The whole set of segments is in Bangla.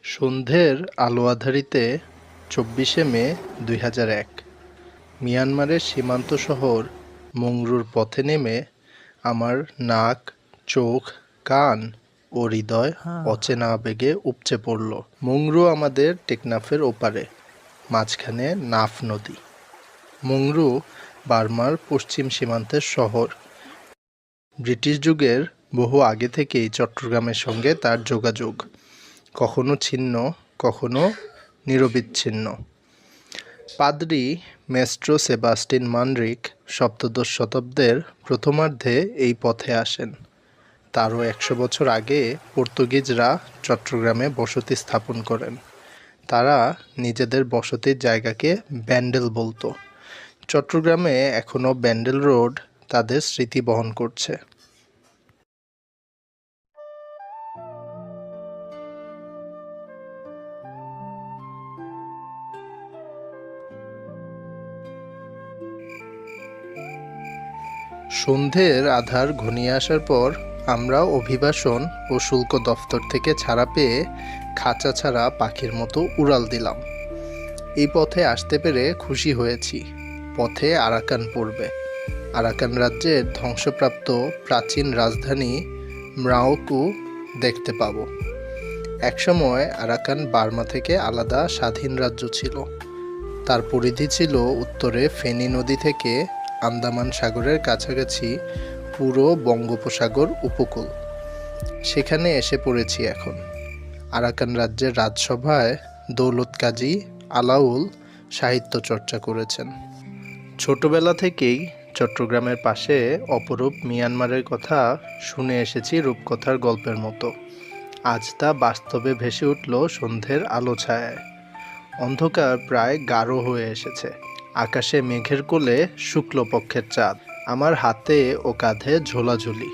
সন্ধ্যের আলো আঁধারিতে ২৪শে মে ২০০১ মিয়ানমারের সীমান্ত শহর মুংরুর পথে নেমে আমার নাক, চোখ, কান ও হৃদয় অচেনা আবেগে উপচে পড়ল। মুংরু আমাদের টেকনাফের ওপারে, মাঝখানে নাফ নদী। মুংরু বার্মার পশ্চিম সীমান্তের শহর। ব্রিটিশ যুগের বহু আগে থেকেই চট্টগ্রামের সঙ্গে তার যোগাযোগ, কখনো ছিন্ন, কখনো নিরবিচ্ছিন্ন। পাদ্রি মেস্ট্রো সেবাস্টিন মানরিক সপ্তদশ শতাব্দের প্রথমার্ধে এই পথে আসেন। তারও ১০০ বছর আগে পর্তুগিজরা চট্টগ্রামে বসতি স্থাপন করেন। তারা নিজেদের বসতির জায়গাকে ব্যান্ডেল বলতো। চট্টগ্রামে এখনও ব্যান্ডেল রোড তাদের স্মৃতি বহন করছে। সন্ধ্যের আধার ঘনিয়ে আসার পর আমরা অভিবাসন ও শুল্ক দফতর থেকে ছাড়া পেয়ে খাঁচা ছাড়া পাখির মতো উড়াল দিলাম। এই পথে আসতে পেরে খুশি হয়েছি। পথে আরাকান পড়বে। আরাকান রাজ্যের ধ্বংসপ্রাপ্ত প্রাচীন রাজধানী ম্রাওকু দেখতে পাব। একসময় আরাকান বার্মা থেকে আলাদা স্বাধীন রাজ্য ছিল। তার পরিধি ছিল উত্তরে ফেনী নদী থেকে আন্দামান সাগরের কাছাকাছি পুরো বঙ্গোপসাগর উপকূল। সেখানে এসে পড়েছি এখন। আরাকান রাজ্যের রাজসভায় দৌলত কাজী আলাউল সাহিত্য চর্চা করেছেন। ছোটবেলা থেকেই চট্টগ্রামের পাশে অপরূপ মিয়ানমারের কথা শুনে এসেছি রূপকথার গল্পের মতো। আজ তা বাস্তবে ভেসে উঠল সন্ধ্যের আলো ছায়ায়। অন্ধকার প্রায় গাঢ় হয়ে এসেছে। আকাশে মেঘের কোলে শুক্লপক্ষের চাঁদ। আমার হাতে ও কাঁধে ঝোলাঝুলি।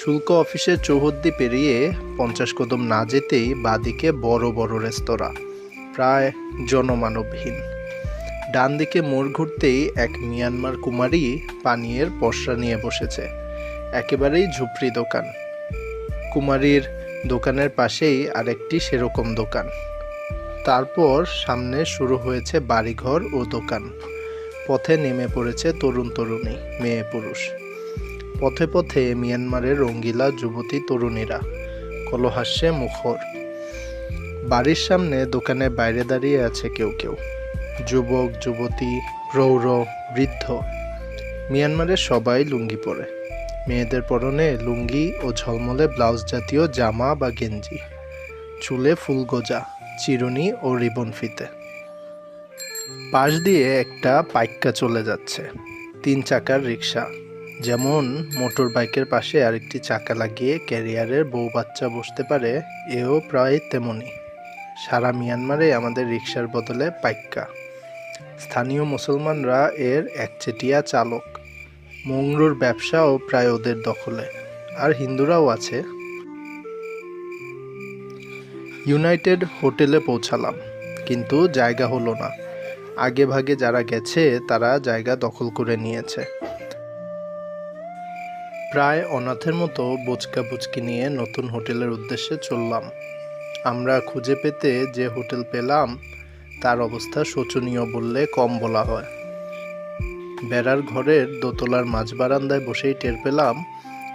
শুল্ক অফিসের চৌহদ্দি পেরিয়ে ৫০ কদম না যেতেই বাঁদিকে বড় বড় রেস্তোরাঁ, প্রায় জনমানবহীন। ডান দিকে মোড় ঘুরতেই এক মিয়ানমার কুমারী পানীয়ের পসরা নিয়ে বসেছে। একেবারেই ঝুপড়ি দোকান। কুমারীর দোকানের পাশেই আরেকটি সেরকম দোকান। তারপর সামনে শুরু হয়েছে বাড়িঘর ও দোকান। পথে নেমে পড়েছে তরুণ তরুণী, মেয়ে পুরুষ। পথে পথে মিয়ানমারের রঙ্গিলা যুবতী তরুণীরা, কলহাস্যে মুখর। বাড়ির সামনে দোকানের বাইরে দাঁড়িয়ে আছে কেউ কেউ, যুবক, যুবতী, প্রৌঢ়, বৃদ্ধ। মিয়ানমারের সবাই লুঙ্গি পরে। মেয়েদের পরনে লুঙ্গি ও ঝলমলে ব্লাউজ জাতীয় জামা বা গেঞ্জি। চুলে ফুলগোজা, চিরুনি ও রিবন ফিতে। পাশ দিয়ে একটা পাইক্কা চলে যাচ্ছে, ৩ চাকার রিক্সা। যেমন মোটর বাইকের পাশে আরেকটি চাকা লাগিয়ে ক্যারিয়ারের বউ বাচ্চা বসতে পারে, এও প্রায় তেমনই। সারা মিয়ানমারে আমাদের রিক্সার বদলে পাইক্কা। স্থানীয় মুসলমানরা এর একচেটিয়া চালক। মুংরুর ব্যবসাও প্রায় ওদের দখলে, আর হিন্দুরাও আছে। ইউনাইটেড হোটেলে পৌঁছালাম, কিন্তু জায়গা হলো না। আগে ভাগে যারা গেছে তারা জায়গা দখল করে নিয়েছে। প্রায় অনাথের মতো বোচকা বুচকি নিয়ে নতুন হোটেলের উদ্দেশ্যে চললাম। আমরা খুঁজে পেতে যে হোটেল পেলাম তার অবস্থা শোচনীয় বললে কম বলা হয়। বেড়ার ঘরের দোতলার মাঝ বারান্দায় বসেই টের পেলাম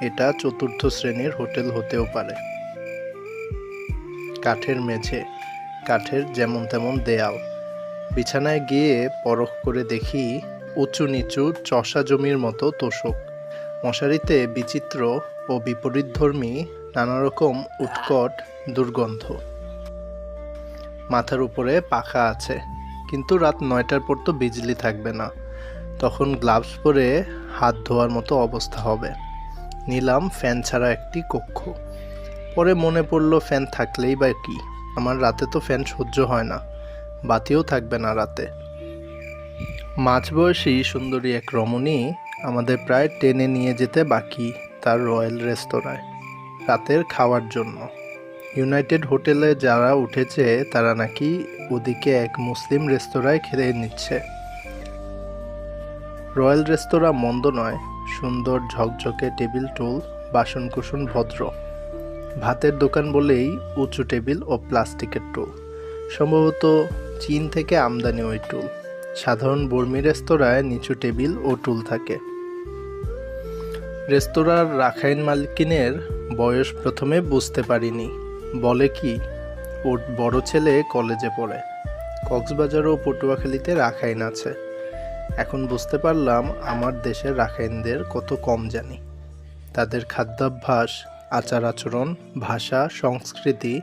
এটা ৪র্থ শ্রেণীর হোটেল হতেও পারে। কাঠের মেঝে, কাঠের যেমন তেমন দেয়াল। বিছানায় গিয়ে পরখ করে দেখি উঁচু নিচু চষা জমির মতো তোষক। মশারিতে বিচিত্র ও বিপরীতধর্মী নানারকম উৎকট দুর্গন্ধ। মাথার উপরে পাখা আছে, কিন্তু রাত ৯টার পর তো বিজলি থাকবে না। তখন গ্লাভস পরে হাত ধোয়ার মতো অবস্থা হবে। নিলাম ফ্যান ছাড়া একটি কক্ষ। পরে মনে পড়ল ফ্যান থাকলেই বা কি, আমার রাতে তো ফ্যান সহ্য হয় না, বাতিও থাকবে না রাতে। মাঝবয়সী সুন্দরী এক রমণী আমাদের প্রায় টেনে নিয়ে যেতে বাকি তার রয়্যাল রেস্তোরাঁয় রাতের খাওয়ার জন্য। ইউনাইটেড হোটেলে যারা উঠেছে তারা নাকি ওদিকে এক মুসলিম রেস্তোরাঁয় খেয়ে নিচ্ছে। রয়্যাল রেস্তোরাঁ মন্দ নয়, সুন্দর ঝকঝকে টেবিল টুল, বাসনকুসন ভদ্র। ভাতের দোকান বলেই উঁচু টেবিল ও প্লাস্টিকের টুল, সম্ভবত চীন থেকে আমদানি ওই টুল। সাধারণ বর্মী রেস্তোরাঁয় নিচু টেবিল ও টুল থাকে। রেস্তোরাঁর রাখাইন মালিকিনের বয়স প্রথমে বুঝতে পারিনি। বলে কি, ওর বড় ছেলে কলেজে পড়ে, কক্সবাজার ও পটুয়াখালীতে রাখাইন আছে। এখন বুঝতে পারলাম আমার দেশের রাখাইনদের কত কম জানি। তাদের খাদ্যাভ্যাস, আচার আচরণ, ভাষা, সংস্কৃতি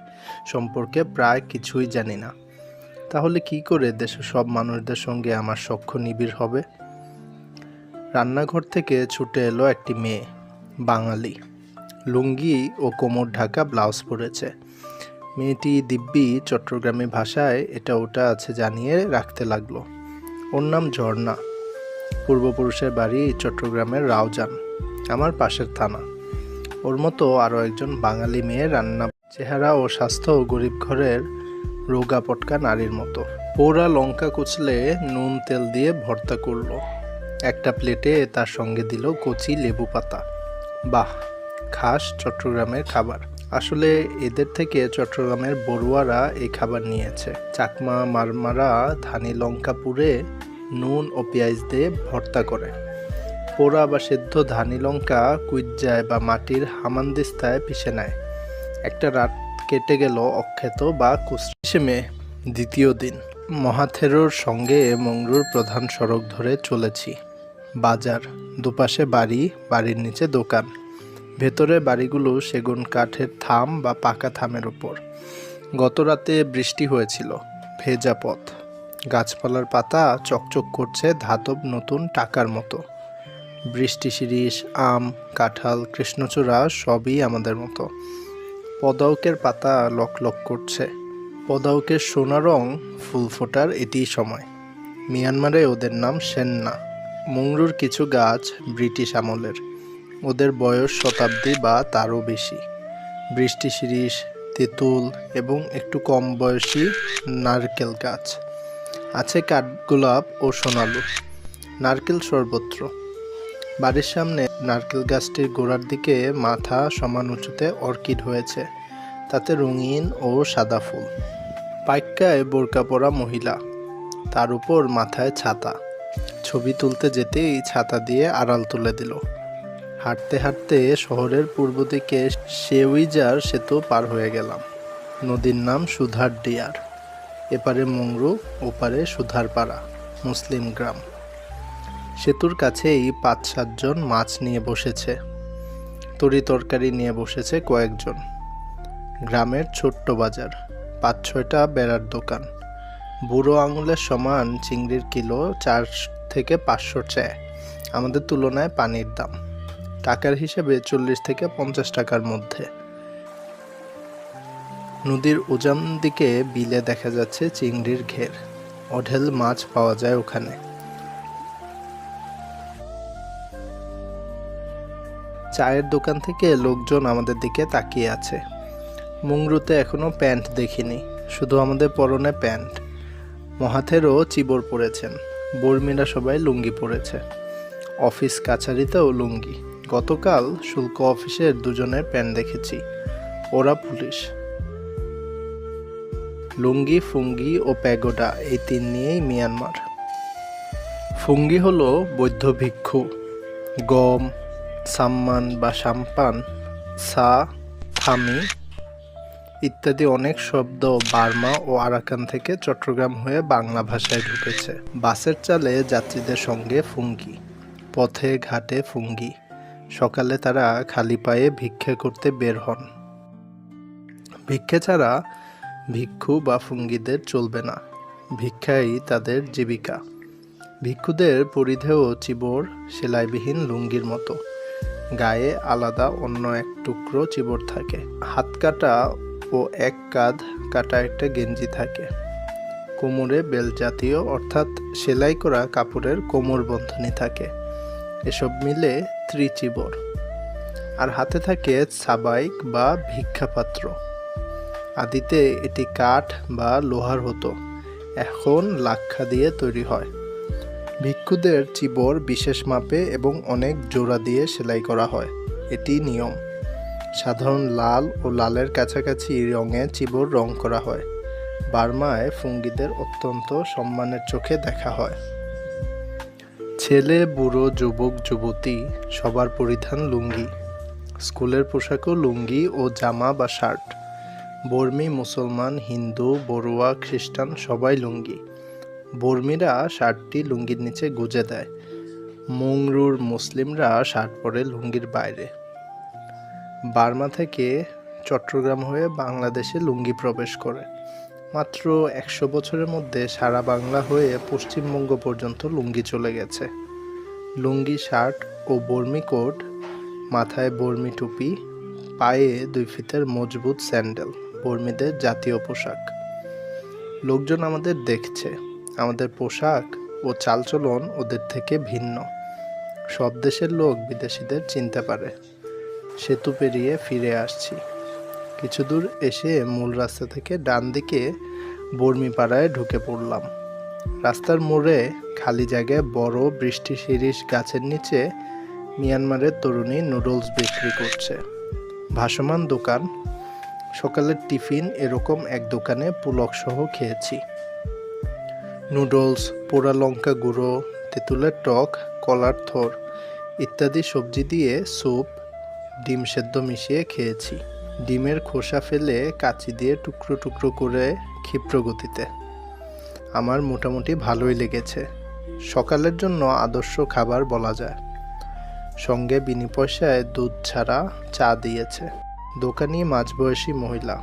সম্পর্কে প্রায় কিছুই জানি না। তাহলে কি করে দেশের সব মানুষদের সঙ্গে আমার সখ্য নিবিড় হবে? রান্নাঘর থেকে ছুটে এলো একটি মেয়ে, বাঙালি, লুঙ্গি ও কোমর ঢাকা ব্লাউজ পরেছে। মেয়েটি দিব্যি চট্টগ্রামী ভাষায় এটা ওটা আছে জানিয়ে রাখতে লাগলো। ওর নাম ঝর্ণা, পূর্বপুরুষের বাড়ি চট্টগ্রামের রাউজান, আমার পাশের থানা। ওর মতো আরও একজন বাঙালি মেয়ে রান্না, চেহারা ও স্বাস্থ্য গরিব ঘরের রোগা পটকা নারীর মতো। পোড়া লঙ্কা কুচলে নুন তেল দিয়ে ভর্তা করলো। একটা প্লেটে তার সঙ্গে দিল কচি লেবু পাতা। বাহ, খাস চট্টগ্রামের খাবার। আসলে এদের থেকে চট্টগ্রামের বড়ুয়ারা এই খাবার নিয়েছে। চাকমা মারমারা ধানি লঙ্কা পুড়ে নুন ও পেঁয়াজ দিয়ে ভর্তা করে। পোড়া বা সেদ্ধ ধানি লঙ্কা কুইজ্জায় বা মাটির হামানদিস্তায় পিষে নেয়। একটা রাত কেটে গেল অক্ষেত বা কুসিমে। দ্বিতীয় দিন মহাথেরোর সঙ্গে মংরুর প্রধান সড়ক ধরে চলেছি। বাজার, দুপাশে বাড়ি, বাড়ির নিচে দোকান। ভেতরে বাড়িগুলো সেগুন কাঠের থাম বা পাকা থামের ওপর। গত রাতে বৃষ্টি হয়েছিল, ভেজা পথ। গাছপালার পাতা চকচক করছে ধাতব নতুন টাকার মতো। বৃষ্টি শিরীষ, আম, কাঁঠাল, কৃষ্ণচূড়া সবই আমাদের মতো। পদাউকের পাতা লকলক করছে। পদাউকের সোনা রং ফুল ফোটার এটিই সময়। মিয়ানমারে ওদের নাম সেন্না। মংরুর কিছু গাছ ব্রিটিশ আমলের, ওদের বয়স শতাব্দী বা তারও বেশি। বৃষ্টি শিরীষ, তেঁতুল এবং একটু কম বয়সী নারকেল গাছ আছে, কাঠগোলাপ ও সোনালু। নারকেল সর্বত্র। বাড়ির সামনে নারকেল গাছটির গোড়ার দিকে মাথা সমান উঁচুতে অর্কিড হয়েছে, তাতে রঙিন ও সাদা ফুল। পাইক্কায় বোরকা পরা মহিলা, তার উপর মাথায় ছাতা। ছবি তুলতে যেতেই ছাতা দিয়ে আড়াল তুলে দিল। হাঁটতে হাঁটতে শহরের পূর্ব দিকে শেউইজার সেতু পার হয়ে গেলাম। নদীর নাম সুধার ডিয়ার। এপারে মংরু, ওপারে সুধার পাড়া, মুসলিম গ্রাম। সেতুর কাছেই ৫-৭ জন মাছ নিয়ে বসেছে, তরি তরকারি নিয়ে বসেছে কয়েকজন। গ্রামের ছোট্ট বাজার, ৫-৬টা বেড়ার দোকান। বুড়ো আঙুলের সমান চিংড়ির কিলো ৪ থেকে ৫০০ চায়। আমাদের তুলনায় পানির দাম টাকার হিসেবে ৪০ থেকে ৫০ টাকার মধ্যে। নদীর উজান দিকে বিলে দেখা যাচ্ছে চিংড়ির ঘের। অঢেল মাছ পাওয়া যায় ওখানে। চায়ের দোকান থেকে লোকজন আমাদের দিকে তাকিয়ে আছে। মংরুতে এখনো প্যান্ট দেখিনি, শুধু আমাদের পরনে প্যান্ট। মহাথেরও চিবর পরেছেন, বর্মীরা সবাই লুঙ্গি পরেছে। অফিস কাছারিতেও লুঙ্গি। গতকাল শুল্ক অফিসের ২ জনের প্যান্ট দেখেছি, ওরা পুলিশ। লুঙ্গি, ফুঙ্গি ও প্যাগোডা, এই ৩ নিয়েই মিয়ানমার। ফুঙ্গি হলো বৌদ্ধ ভিক্ষু। গম, সাম্মান বা সাম্পান, সা, থামি ইত্যাদি অনেক শব্দ বার্মা ও আরাকান থেকে চট্টগ্রাম হয়ে বাংলা ভাষায় ঢুকেছে। বাসের চালে যাত্রীদের সঙ্গে ফুঙ্গি, পথে ঘাটে ফুঙ্গি। সকালে তারা খালি পায়ে ভিক্ষে করতে বের হন। ভিক্ষে ছাড়া ভিক্ষু বা ফুঙ্গিদের চলবে না, ভিক্ষাই তাদের জীবিকা। ভিক্ষুদের পরিধেয় চিবর সেলাইবিহীন লুঙ্গির মতো, গায়ে আলাদা অন্য এক টুকরো চিবর থাকে। হাত কাটা ও এক কাঁধ কাটা একটা গেঞ্জি থাকে। কোমরে বেল্ট জাতীয় অর্থাৎ সেলাই করা কাপড়ের কোমর বন্ধনী থাকে। এসব মিলে ত্রিচিবর। আর হাতে থাকে সাবাইক বা ভিক্ষাপাত্র। আদিতে এটি কাঠ বা লোহার হতো, এখন লাক্ষা দিয়ে তৈরি হয়। ভিক্ষুদের চিবর বিশেষ মাপে এবং অনেক জোড়া দিয়ে সেলাই করা হয়, এটি নিয়ম। সাধারণ লাল ও লালের কাছাকাছি রঙে চিবর রং করা হয়। বার্মায় ফুঙ্গিদের অত্যন্ত সম্মানের চোখে দেখা হয়। ছেলে, বুড়ো, যুবক, যুবতী সবার পরিধান লুঙ্গি। স্কুলের পোশাকও লুঙ্গি ও জামা বা শার্ট। বর্মী, মুসলমান, হিন্দু, বড়ুয়া, খ্রিস্টান সবাই লুঙ্গি। বর্মীরা শার্টটি লুঙ্গির নিচে গুজে দেয়। মুংরুর মুসলিমরা শার্ট পরে লুঙ্গির বাইরে। বার্মা থেকে চট্টগ্রাম হয়ে বাংলাদেশে লুঙ্গি প্রবেশ করে। মাত্র 100 বছরের মধ্যে সারা বাংলা হয়ে পশ্চিমবঙ্গ পর্যন্ত লুঙ্গি চলে গেছে। লুঙ্গি, শার্ট ও বর্মি কোট, মাথায় বর্মি টুপি, পায়ে 2 ফিতের মজবুত স্যান্ডেল বর্মীদের জাতীয় পোশাক। লোকজন আমাদের দেখছে, আমাদের পোশাক ও চালচলন ওদের থেকে ভিন্ন। সব দেশের লোক বিদেশিদের চিনতে পারে। সেতু পেরিয়ে ফিরে আসছি। কিছু দূর এসে মূল রাস্তা থেকে ডান দিকে বর্মীপাড়ায় ঢুকে পড়লাম। রাস্তার মোড়ে খালি জায়গায় বড় বৃষ্টি শিরীষ গাছের নিচে মিয়ানমারের তরুণী নুডলস বিক্রি করছে। ভাসমান দোকান। সকালের টিফিন এরকম এক দোকানে পুলক সহ খেয়েছি। নুডলস, পোড়া লঙ্কা গুঁড়ো, তেঁতুলের টক, কলার থোড় ইত্যাদি সবজি দিয়ে স্যুপ, ডিম সেদ্ধ মিশিয়ে খেয়েছি। ডিমের খোসা ফেলে কাঁচি দিয়ে টুকরো টুকরো করে ক্ষিপ্র গতিতে। আমার মোটামুটি ভালোই লেগেছে। সকালের জন্য আদর্শ খাবার বলা যায়। সঙ্গে বিনি পয়সায় দুধ ছাড়া চা দিয়েছে। দোকানি মাঝবয়সী মহিলা।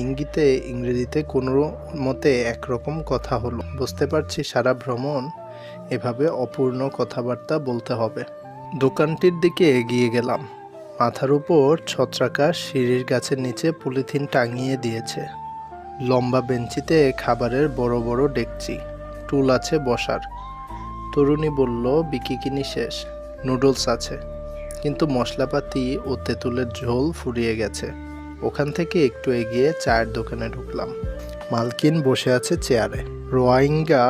ইঙ্গিতে ইংরেজিতে কোনো মতে একরকম কথা হলো। বুঝতে পারছি সারা ভ্রমণ এভাবে অপূর্ণ কথাবার্তা বলতে হবে। দোকানটির দিকে এগিয়ে গেলাম। মাথার উপর ছত্রাকাশ, সিঁড়ির গাছের নিচে পলিথিন টাঙিয়ে দিয়েছে। লম্বা বেঞ্চিতে খাবারের বড় বড় ডেকচি, টুল আছে বসার। তরুণী বলল, বিকিকিনি শেষ, নুডলস আছে, কিন্তু মশলাপাতি ও তেঁতুলের ঝোল ফুরিয়ে গেছে। ওখান থেকে একটু এগিয়ে চায়ের দোকানে ঢুকলাম। মালকিন বসে আছে চেয়ারে। রোহিঙ্গা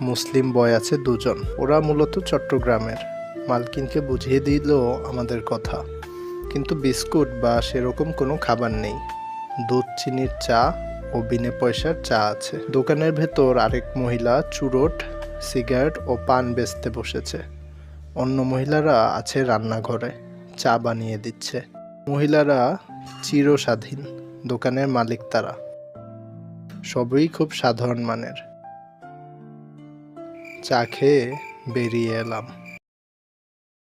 মুসলিম বয় আছে 2 জন। ওরা মূলত চট্টগ্রামের। মালকিনকে বুঝিয়ে দিল আমাদের কথা, কিন্তু বিস্কুট বা সেরকম কোনো খাবার নেই। দুধ, চিনির চা ও বিনে পয়সার চা আছে। দোকানের ভেতর আরেক মহিলা চুরোট, সিগারেট ও পান বেচতে বসেছে। অন্য মহিলারা আছে রান্নাঘরে, চা বানিয়ে দিচ্ছে। মহিলারা চিরস্বাধীন, দোকানের মালিক তারা। সবই খুব সাধারণ মানের। চা খেয়ে বেরিয়ে এলাম।